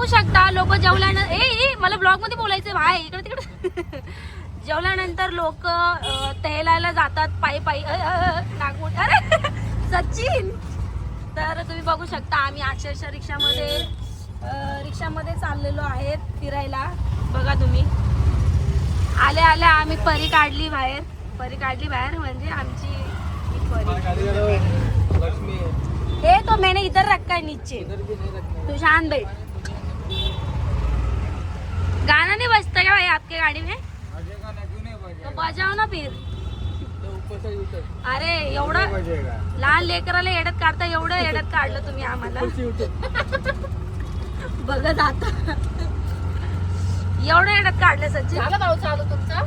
बघू शकता लोक जेवल्यानंतर ए मला ब्लॉग मध्ये बोलायचंय भाई इकडे तिकडे जेवल्यानंतर लोक टहलायला जातात पायी पायी नागपूर अरे सचिन तर तुम्ही बघू शकता आम्ही अक्षरशः रिक्षामध्ये चाललेलो आहेत फिरायला बघा तुम्ही आल्या आल्या आम्ही परी काढली बाहेर म्हणजे आमची परी ए तो मैंने इधर रखा है नीचे तू शांत बैठ गाना नहीं बजता क्या भाई आपके गाड़ी में तो बजाओ ना फिर अरे एवढं लहान लेकराला येड्यात काढता एवढं येड्यात काढलं तुम्ही आम्हाला बघत आता एवढं येड्यात काढलं सचिन झालं भाऊ चालू तुमचा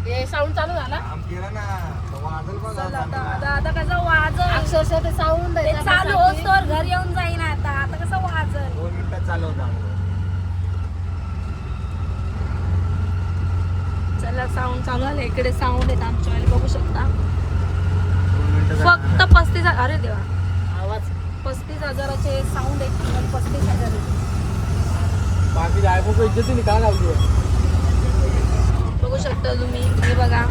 हे साऊंड चालू झाला आता कसं वाजल अक्षरशः ते साऊंड चालू होत तर घर येऊन जाईन आता कसं वाजल 2 मिनिटात चालवता चला साऊंड चालू आलं इकडे साऊंड येत आमच्या बघू शकता फक्त 35,000 अरे देवा आवाज 35,000चे साऊंड आहेत 35,000 बाकी आयफोन इज्जत काय लावली बघू शकता तुम्ही हे बघा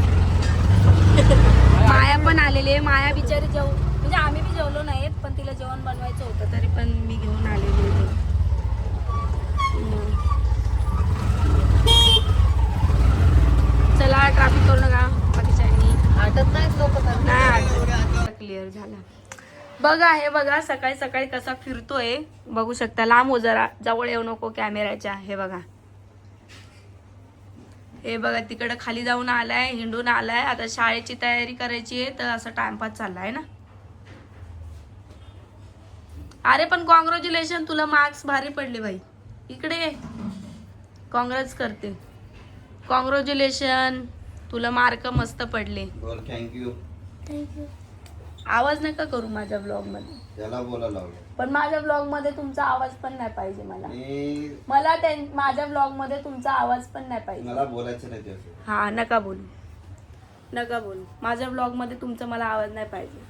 माया पण आलेली आहे माया बिचारी म्हणजे आम्ही बी जेवलो नाहीत पण तिला जेवण बनवायचं होतं तरी पण मी घेऊन आलेली आहे चला ट्रॅफिक करू नका बाकीच्यांनी आटत नाही लोक नाही क्लिअर झाला बघा हे बघा सकाळी सकाळी कसा फिरतोय बघू शकता लांब हो जरा जवळ येऊ नको कॅमेऱ्याच्या हे बघा तिकडे खाली जाऊन आलाय हिंडून आलाय आता शाळेची तयारी करायची आहे तर असं टाइमपास चाललाय ना अरे पण कॉंग्रॅच्युलेशन तुला मार्क्स भारी पडले भाई इकडे काँग्रेस करते कॉंग्रॅच्युलेशन तुला मार्क मस्त पडले बोल थँक्यू आवाज नका करू माझ्या ब्लॉग मध्ये त्याला बोलायला लावलं पण माझ्या ब्लॉग मध्ये तुमचा आवाज पण नाही पाहिजे मला माझ्या ब्लॉग मध्ये तुमचा आवाज पण नाही पाहिजे मला बोलायचं नाही त्याचं हा नका बोलू माझ्या ब्लॉग मध्ये तुमचा मला आवाज नाही पाहिजे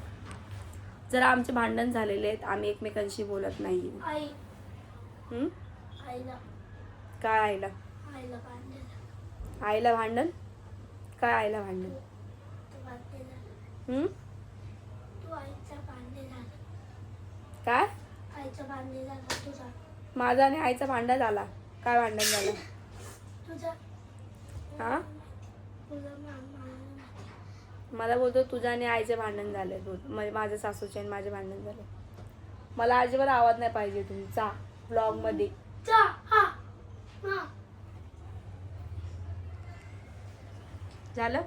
जरा आमचे भांडण झालेले आहेत आम्ही एकमेकांशी बोलत नाही काय आईला भांडण काय आईला भांडण काय माझा आणि आईचा भांडण झाला काय भांडण झालं हा मला बोलतो तुझ्या आणि आईचे भांडण झाले माझ्या सासूचे आणि माझे भांडण झाले मला अजिबात आवाज नाही पाहिजे तुमचा ब्लॉग मध्ये झालं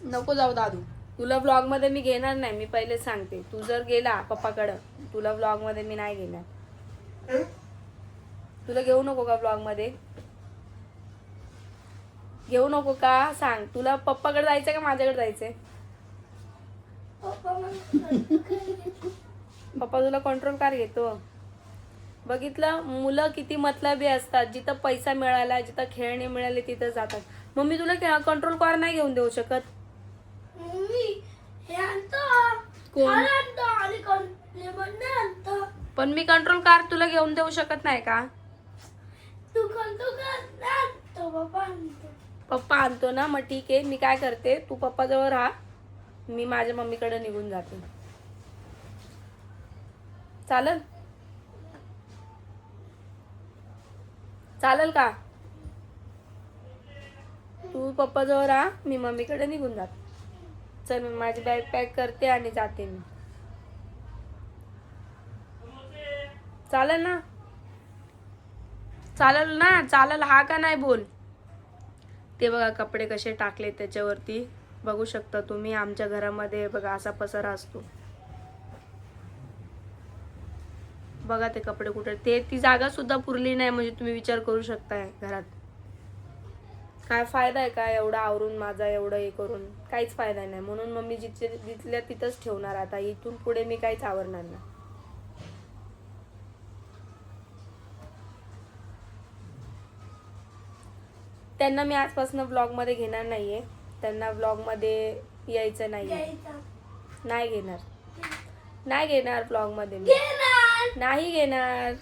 नको जाऊ दादू तुला ब्लॉग मध्ये मी घेणार नाही मी पहिले सांगते तू जर गेला पप्पाकडं तुला ब्लॉग मध्ये मी नाही घेणार तुला घेऊ नको का ब्लॉग मध्ये घेऊ नको का सांग तुला पप्पाकडे जायचंय का माझ्याकडे जायचंय पप्पा तुला कंट्रोल कार घेतो बघितलं मुलं किती मतलबी असतात जिथं पैसा मिळाला जिथं खेळणे मिळाले तिथं जातात मम्मी तुला कंट्रोल कार नाही घेऊन देऊ शकत पण मी कंट्रोल कार तुला घेऊन देऊ शकत नाही का पप्पा आणतो ना मग ठीक आहे मी काय करते तू पप्पा जवळ राहा मी माझ्या मम्मीकडे निघून जाते चालेल चालेल का तू पप्पा जवळ राहा मी मम्मीकडे निघून जाते चल मी माझी बॅग पॅक करते आणि जाते मी चालेल ना चालेल हा का नाही बोल ते बघा कपडे कसे टाकले त्याच्यावरती बघू शकता तुम्ही आमच्या घरामध्ये बघा असा पसारा असतो बघा ते कपडे कुठे ती जागा सुद्धा पुरली नाही म्हणजे तुम्ही विचार करू शकताय घरात काय फायदा आहे का एवढा आवरून माझा एवढं हे करून काहीच फायदा नाही म्हणून मम्मी जिथल्या तिथंच ठेवणार आता इथून पुढे मी काहीच आवरणार नाही त्यांना मी आजपासून ब्लॉग मध्ये घेणार नाहीये त्यांना ब्लॉग मध्ये यायचं नाही घेणार नाही घेणार ब्लॉग मध्ये मी. नाही घेणार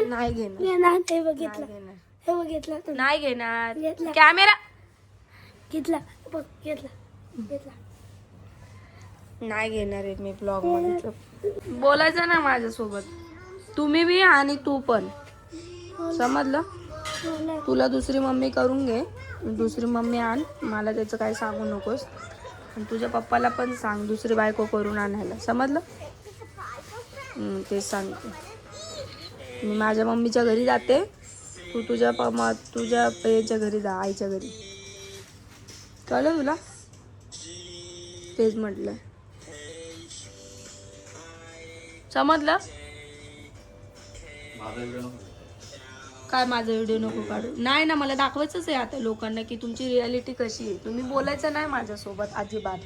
नाही घेणार हे बघितलं नाही घेणार. हे बघितलं तू नाही घेणार घेतला. कॅमेरा घेतला बघ घेतला घेतला नाही घेणार आहे मी ब्लॉग मध्ये. बोलायचं ना माझ्यासोबत तुम्ही बी आणि तू पण. समजलं. तुला दुसरी मम्मी करून घे. दुसरी मम्मी आण. मला त्याचं काही सांगू नकोस. आणि तुझ्या पप्पाला पण सांग दुसरी बायको करून आणायला. समजलं. तेच सांगते. मी माझ्या मम्मीच्या घरी जाते. तू तुझ्या याच्या घरी जा. आईच्या घरी. कळलं तुला. तेच म्हटलं. समजलं. काय माझा व्हिडिओ नको काढू. नाही ना मला दाखवायचंच आहे आता लोकांना की तुमची रियालिटी कशी आहे. तुम्ही बोलायचं नाही माझ्यासोबत अजिबात.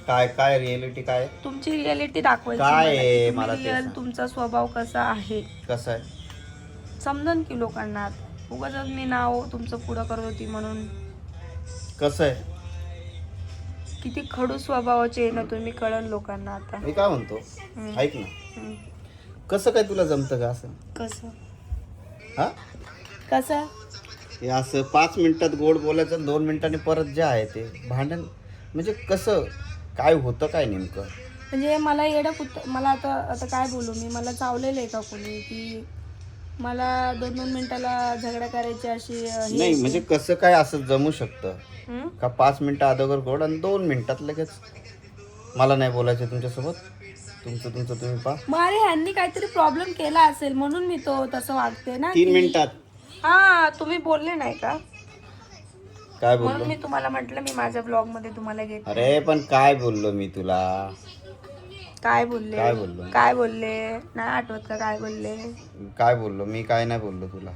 काय काय रिअलिटी काय तुमची रियालिटी दाखवायची काय आहे? मला. मला तुम्ही ते real सांग. तुमचा स्वभाव कसा आहे कसं आहे समजन की लोकांना. उगाच मी नाव तुमचं पुढं करत होती म्हणून. कसं आहे किती खडूस स्वभावाचे आहे ना तुम्ही. कळण लोकांना आता. मी काय म्हणतो ऐक ना हम्म. कसं काय तुला जमतं का असं कसं हा कसं हे असं 5 मिनिटात गोड बोलायचं आणि 2 मिनिटांनी परत जे आहे ते भांडण म्हणजे कसं काय होतं काय नेमकं. म्हणजे मला मला आता काय बोलू मी. मला चावलेलं आहे का कोणी की मला 2-2 मिनिटाला झगडा करायची अशी हे नाही म्हणजे कसं काय असं जमू शकतं हम्म? का 5 मिनिटं अगोदर गोड आणि 2 मिनिटात लगेच मला नाही बोलायचं तुमच्यासोबत. तुमचं तुम्ही पहा. मग अरे ह्यांनी काहीतरी प्रॉब्लेम केला असेल म्हणून मी तो तसं वागते ना. 3 मिनिटात हा तुम्ही बोलले नाही का काय म्हणून बोललो मी तुम्हाला म्हटलं मी माझ्या ब्लॉग मध्ये तुम्हाला घेत. अरे पण काय बोललो मी तुला काय बोलले काय बोललो? काय बोलले नाही आठवत का काय बोलले. काय बोललो मी काय नाही बोललो तुला.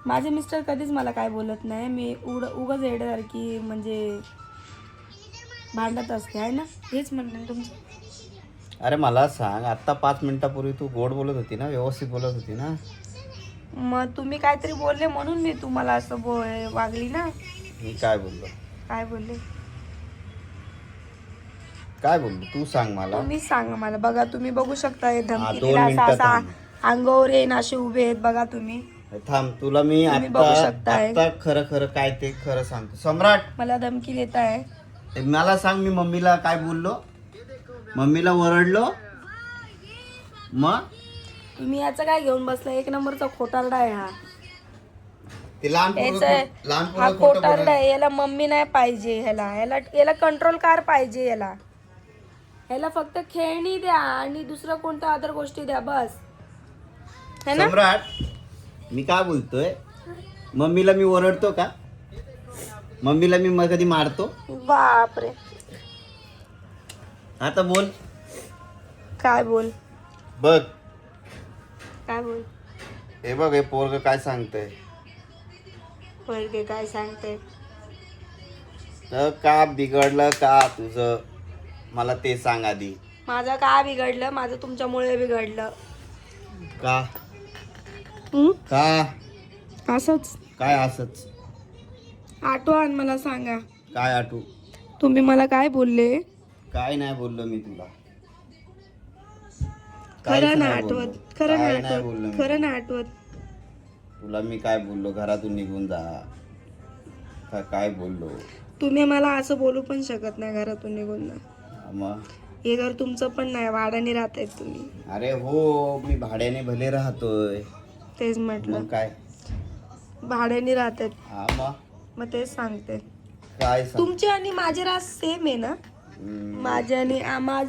माझे मिस्टर कधीच मला काय बोलत नाही. मी उगाच येड्यासारखी म्हणजे भांडत असते आहे ना. हेच म्हणणं तुमचं. अरे मला सांग आत्ता 5 मिनिटापूर्वी तू गोड बोलत होती ना व्यवस्थित बोलत होती ना. मग तुम्ही काहीतरी बोलले म्हणून मी तुम्हाला असं वागली ना. मी काय बोललो काय बोलले काय बोललो तू सांग मला. तुम्ही सांगा मला. बघा तुम्ही बघू शकता हे हा, धमकी 2 दिला मिनिटात असा थांब. अंगावर येईन असे उभे आहेत बघा तुम्ही. थांब तुला मी तुम्ही बघू आता शकताय. आता खरं काय ते खरं सांगतो. सम्राट मला धमकी देत आहे. मला सांग मी मम्मीला काय बोललो. मम्मीला ओरडलो मग तुम्ही याचं काय घेऊन बसला. 1 नंबरचा खोटारडा आहे हा. ते लहान हा खोटारडा आहे. याला मम्मी नाही पाहिजे. याला कंट्रोल कार पाहिजे. याला फक्त खेळणी द्या आणि दुसरं कोणत्या अदर गोष्टी द्या बस है ना. सम्राट मी काय बोलतोय मम्मीला मी ओरडतो का. मम्मीला मी कधी मारतो. बापरे. आता बोल काय बोल बघ. काय बोल. हे बघ हे पोरग काय सांगतंय. पोरगे काय सांगते. तर का बिघडलं का तुझं मला ते सांग आधी. माझं काय बिघडलं. माझं तुमच्यामुळे बिघडलं. का हम्म? का असंच काय असंच आठवण मला सांगा. काय आठवू. तुम्ही मला काय बोलले. काय नाही बोललो मी तुला. खरं ना आठवत. खरं काय ना नाही बोललो आठवत. मी. खरं ना आठवत. तुला मी काय बोललो घरातून निघून जा काय बोललो. तुम्ही मला असं बोलू पण शकत नाही घरातून निघून ना. मग हे घर तुमचं पण नाही. भाड्याने राहतायत तुम्ही. अरे हो मी भाड्याने भले राहतोय. तेच म्हटलं. मग काय भाड्याने राहतायत. हा मग तेच सांगते. काय सांग. तुमचे आणि माझे राज सेम आहे ना. माझ्या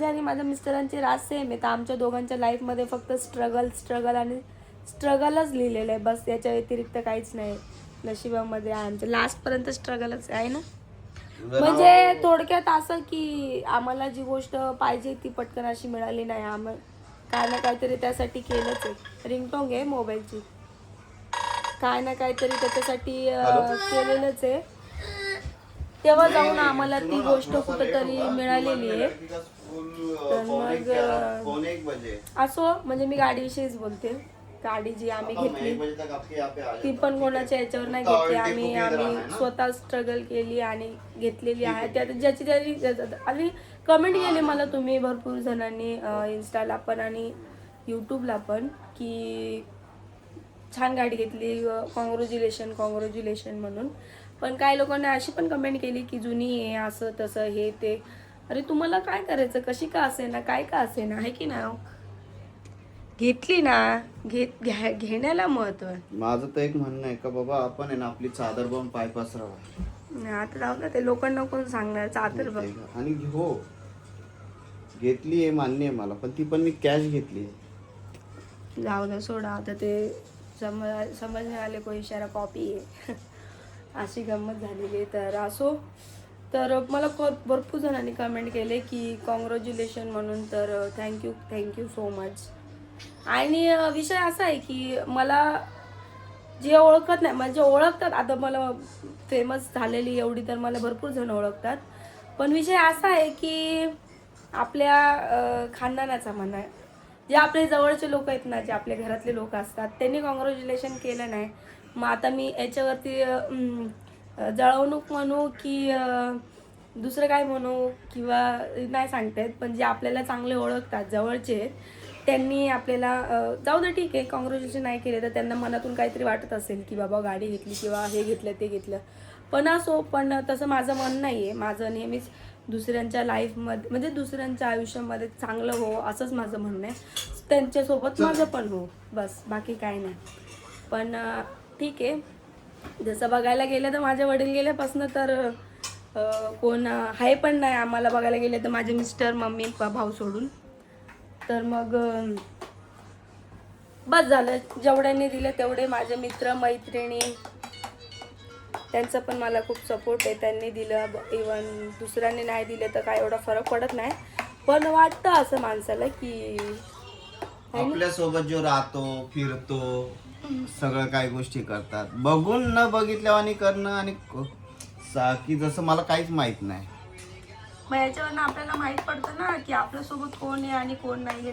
आणि माझ्या मिस्टरांचे राज सेम आहे. तर आमच्या दोघांच्या लाईफमध्ये फक्त स्ट्रगल आणि स्ट्रगलच लिहिलेलं आहे बस. याच्या व्यतिरिक्त काहीच नाही नशिबामध्ये. आमचं लास्टपर्यंत स्ट्रगलच आहे ना. म्हणजे थोडक्यात असं की आम्हाला जी गोष्ट पाहिजे ती पटकन अशी मिळाली नाही. आम्हाला काय ना काहीतरी त्यासाठी केलंच आहे. रिंगटोन आहे मोबाईलची. काय ना काहीतरी त्याच्यासाठी केलेलंच आहे. तेव्हा जाऊन आम्हाला ती गोष्ट कुठेतरी मिळालेली आहे. तर मग असो म्हणजे मी गाडीविषयीच बोलते. गाडी जी आम्ही घेतली ती पण कोणाच्या याच्यावर नाही घेतली, आम्ही स्वतः स्ट्रगल केली आणि घेतलेली आहे. त्यात ज्याची आणि कमेंट केली मला तुम्ही भरपूर जणांनी इन्स्टाला पण आणि यूट्यूबला पण की छान गाडी घेतली, कॉंग्रॅच्युलेशन म्हणून. पण काही लोकांनी अशी पण कमेंट केली की जुनी आहे असं तसं हे ते. अरे तुम्हाला काय करायचं, कशी का असे ना काय का असे ना, आहे की ना, घेतली ना घेण्याला महत्व आहे. माझं तर एक म्हणणं आहे का बाबा आपण आहे ना आपली चादर बघून पाय पसरावा. आता जाऊ ना, ते लोकांना कोण सांगणार चादर बघ. आणि हो घेतली आहे मान्य आहे मला, पण ती पण मी कॅश घेतली. जाऊ दे सोडा, आता ते समजणे आले को इशारा कॉपी आहे अशी गंमत झालेली आहे. तर असो, तर मला भरपूर जणांनी कमेंट केले की कॉंग्रॅच्युलेशन म्हणून. तर थँक्यू सो मच. आणि विषय असा आहे की मला जे ओळखत नाही म्हणजे ओळखतात, आता मला फेमस झालेली एवढी तर मला भरपूर जण ओळखतात. पण विषय असा आहे की आपल्या खानदानाचा म्हणा, जे आपले जवळचे लोक आहेत ना, जे आपल्या घरातले लोक असतात त्यांनी कॉंग्रॅच्युलेशन केलं नाही. मग आता मी याच्यावरती जळवणूक म्हणू की दुसरं काय म्हणू किंवा नाही सांगता येत, पण जे आपल्याला चांगले ओळखतात जवळचे त्यांनी आपल्याला जाऊ दे ठीक आहे कॉंग्रॅच्युलेशन नाही केले तर त्यांना मनातून काहीतरी वाटत असेल की बाबा गाडी घेतली किंवा हे घेतलं ते घेतलं. पण असो, पण तसं माझं मन नाही आहे. माझं नेहमीच दुसऱ्यांच्या लाईफमध्ये म्हणजे दुसऱ्यांच्या आयुष्यामध्ये चांगलं हो असंच माझं म्हणणं आहे. त्यांच्यासोबत माझं पण हो, बस बाकी काय नाही. पण ठीक आहे, जसं बघायला गेलं तर माझे वडील गेल्यापासून तर कोण आहे पण नाही. आम्हाला बघायला गेले तर माझे मिस्टर, मम्मी, भाऊ सोडून. तर मग बस झालं, जेवढ्यांनी दिले तेवढे. माझे मित्र मैत्रिणी त्यांचा पण मला खूप सपोर्ट आहे, त्यांनी दिलं. इवन दुसऱ्यांनी नाही दिले तर काय एवढा फरक पडत नाही. पण वाटतं असं माणसाला की आपल्यासोबत जो राहतो फिरतो सगळं काही गोष्टी करतात, बघून न बघितल्यावानी करणं आणि की जसं मला काहीच माहित नाही. मग याच्यावरनं आपल्याला माहित पडतं ना की आपल्यासोबत कोण आहे आणि कोण नाही आहे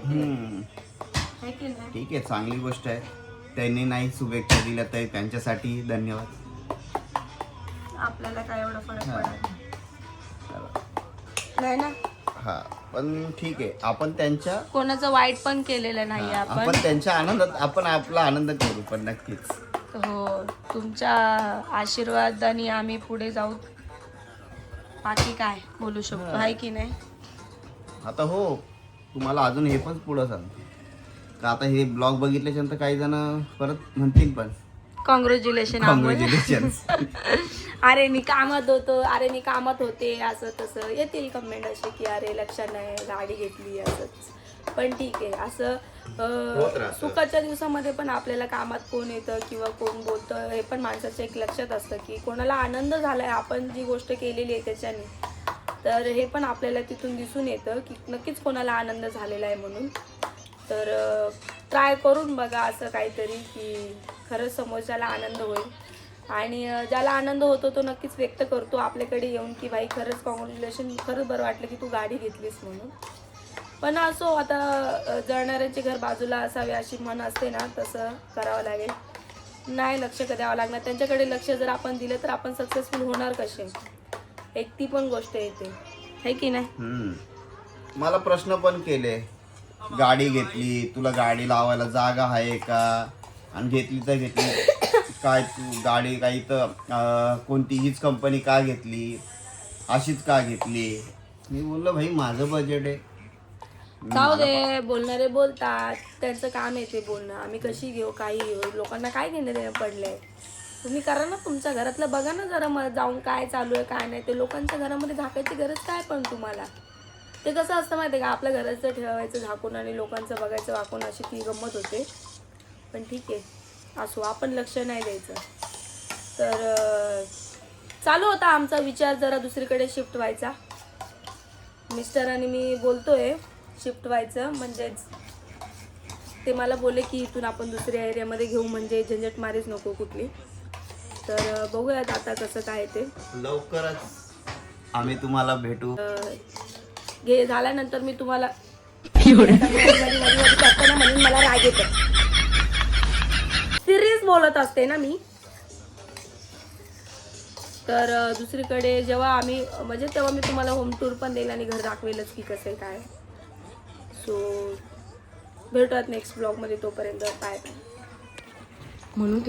की नाही. ठीक आहे, चांगली गोष्ट आहे. त्यांनी नाही शुभेच्छा दिल्या तरी त्यांच्यासाठी धन्यवाद. आपल्याला काय एवढा फरक पडत नाही ना. हा, पण ठीक आहे, आपण त्यांच्या कोणाचं वाईट पण केलेलं नाही आपण त्यांच्या आनंदात आपण आपला आनंद करू. पण नक्कीच हो, तुमच्या आशीर्वादाने आम्ही पुढे जाऊ, बाकी काय बोलू शकतो, आहे की नाही. आता हो, तुम्हाला अजून हे पण पुढं सांगतो का आता हे ब्लॉग बघितल्याच्यानंतर काही जण परत म्हणतील पण कॉंग्रॅच्युलेशन. अरे मी कामात होते असं तसं येतील कमेंट असे की अरे लक्षात नाही गाडी घेतली असंच. पण ठीक आहे, असं सुखाच्या दिवसामध्ये पण आपल्याला कामात कोण येतं किंवा कोण बोलतं हे पण माणसाच्या एक लक्षात असतं की कोणाला आनंद झालाय आपण जी गोष्ट केलेली आहे त्याच्याने. तर हे पण आपल्याला तिथून दिसून येतं की नक्कीच कोणाला आनंद झालेला आहे म्हणून. तर ट्राय करून बघा असं काहीतरी की खरंच समोरच्याला आनंद होईल. आणि ज्याला आनंद होतो तो नक्कीच व्यक्त करतो आपल्याकडे येऊन की भाई खरंच कॉंग्रॅच्युलेशन, खरंच बरं वाटलं की तू गाडी घेतलीस म्हणून. पण असो, आता जळणाऱ्यांचे घर बाजूला असावे अशी म्हण असते ना, तसं करावं लागेल. नाही लक्ष द्यावं लागणार त्यांच्याकडे. लक्ष जर आपण दिलं तर आपण सक्सेसफुल होणार कसे, एक ती पण गोष्ट येते, है की नाही. मला प्रश्न पण केले, गाडी घेतली तुला गाडी लावायला जागा आहे का, आणि घेतली तर घेतली काय तू गाडी काही तर कोणती हीच कंपनी का घेतली, अशीच का घेतली. मी बोललो भाई माझं बजेट आहे. जाऊ दे, बोलणारे बोलतात, त्यांचं काम आहे ते बोलणं. आम्ही कशी घेऊ काही घेऊ, लोकांना काय घेणं देणं पडलंय. तुम्ही करा ना तुमच्या घरातलं, बघा ना जरा जाऊन काय चालू आहे काय नाही. ते लोकांच्या घरामध्ये झाकायची गरज काय पण तुम्हाला. ते कसं असतं माहिती आहे का, आपल्या घराचं ठेवायचं झाकून आणि लोकांचं बघायचं वाकून, अशी ती गंमत होते. पण ठीक आहे, असो, आपण लक्ष नाही द्यायचं. तर चालू होता आमचा विचार जरा दुसरीकडे शिफ्ट व्हायचा. मिस्टर आणि मी बोलतोय शिफ्ट व्हायचं, म्हणजेच ते मला बोलले की इथून आपण दुसऱ्या एरियामध्ये घेऊ म्हणजे झंझट मारीच नको कुठली. तर बघूयात आता कसं काय ते. लवकरच आम्ही तुम्हाला भेटू. झाल्यानंतर मी तुम्हाला करताना म्हणून मला राग येतो. बोलत असते ना मी. तर दुसरीकडे जेव्हा आम्ही म्हणजे तेव्हा मी तुम्हाला होम टूर पण देईल आणि घर दाखवेलच की कसं आहे काय. सो भेटूयात नेक्स्ट ब्लॉगमध्ये. तोपर्यंत बाय बाय. म्हणून